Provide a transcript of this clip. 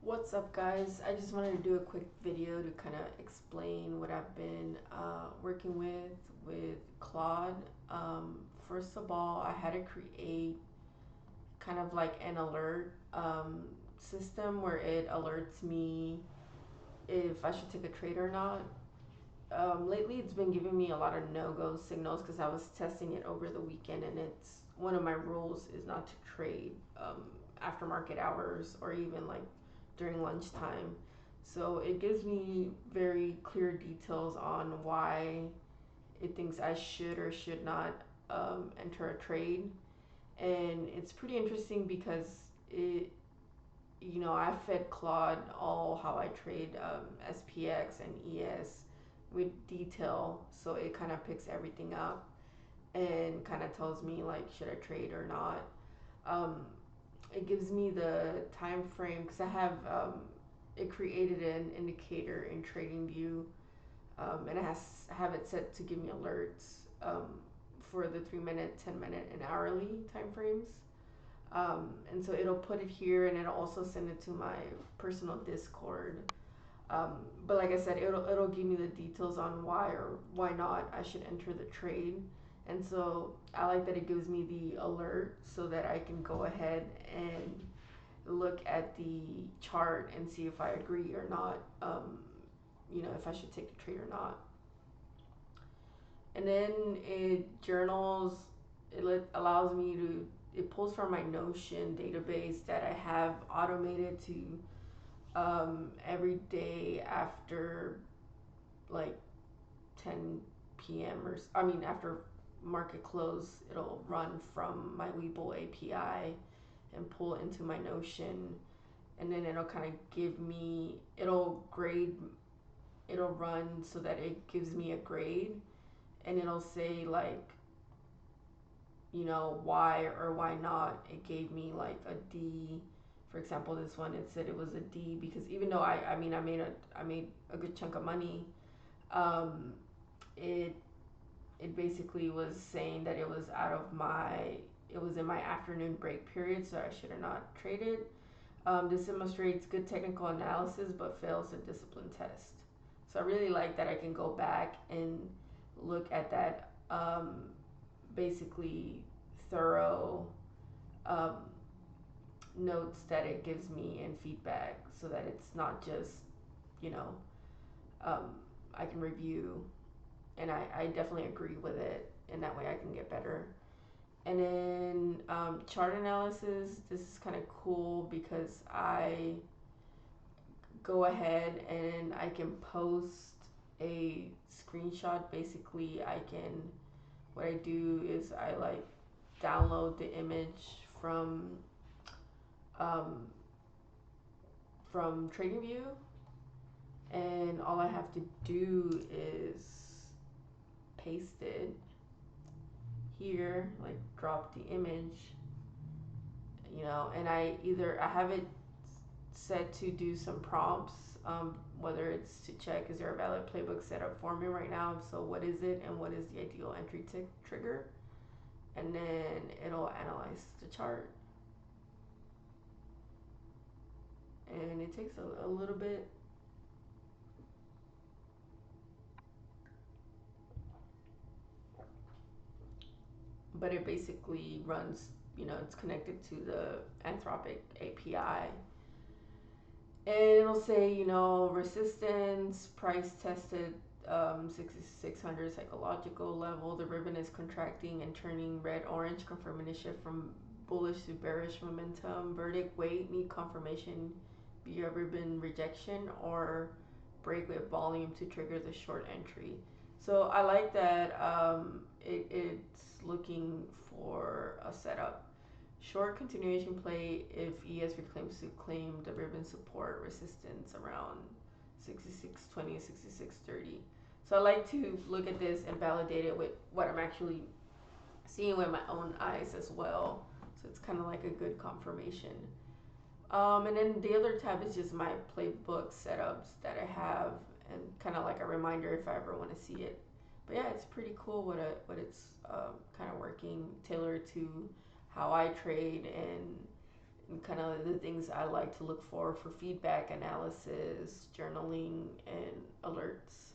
What's up, guys? I just wanted to do a quick video to kind of explain what I've been working with Claude. First of all, I had to create kind of like an alert system where it alerts me if I should take a trade or not. Lately, it's been giving me a lot of no-go signals because I was testing it over the weekend, and it's one of my rules is not to trade after market hours or even like during lunchtime. So it gives me very clear details on why it thinks I should or should not enter a trade, and it's pretty interesting because it I fed Claude all how I trade SPX and ES with detail, so it kind of picks everything up and kind of tells me like should I trade or not. Um, it gives me the time frame because it created an indicator in TradingView, and I have it set to give me alerts for the 3 minute, 10 minute, and hourly time frames. And so it'll put it here, and it'll also send it to my personal Discord. But like I said, it'll give me the details on why or why not I should enter the trade. And so I like that it gives me the alert so that I can go ahead and look at the chart and see if I agree or not. If I should take the trade or not. And then it journals. Allows me to. It pulls from my Notion database that I have automated to every day after like 10 p.m. after market close, it'll run from my Webull API and pull into my Notion, and then it'll kind of it'll run so that it gives me a grade, and it'll say like why or why not it gave me like a D. For example, this one, it said it was a D because even though I made a good chunk of money, um, it it basically was saying that it was in my afternoon break period, so I should have not traded. This demonstrates good technical analysis but fails the discipline test. So I really like that I can go back and look at that basically thorough um, notes that it gives me and feedback, so that it's not just you know um, I can review, and I definitely agree with it, and that way I can get better. And then chart analysis, this is kind of cool because I go ahead and I can post a screenshot. Basically, what I do is I like download the image um, from TradingView, and all I have to do is paste it here, like drop the image, and I have it set to do some prompts, whether it's to check is there a valid playbook set up for me right now, so what is it and what is the ideal entry trigger, and then it'll analyze the chart, and it takes a little bit. But it basically runs, it's connected to the Anthropic API. And it'll say, resistance, price tested 6600 psychological level. The ribbon is contracting and turning red orange, confirming a shift from bullish to bearish momentum. Verdict, wait, need confirmation via ribbon rejection or break with volume to trigger the short entry. So I like that it's looking for a setup. Short continuation play if ES reclaims to claim the ribbon support resistance around 66.20, 66.30. So I like to look at this and validate it with what I'm actually seeing with my own eyes as well. So it's kind of like a good confirmation. And then the other tab is just my playbook setups that I have, and kind of like a reminder if I ever want to see it. But yeah, it's pretty cool what it's kind of working tailored to how I trade, and kind of the things I like to look for feedback, analysis, journaling, and alerts.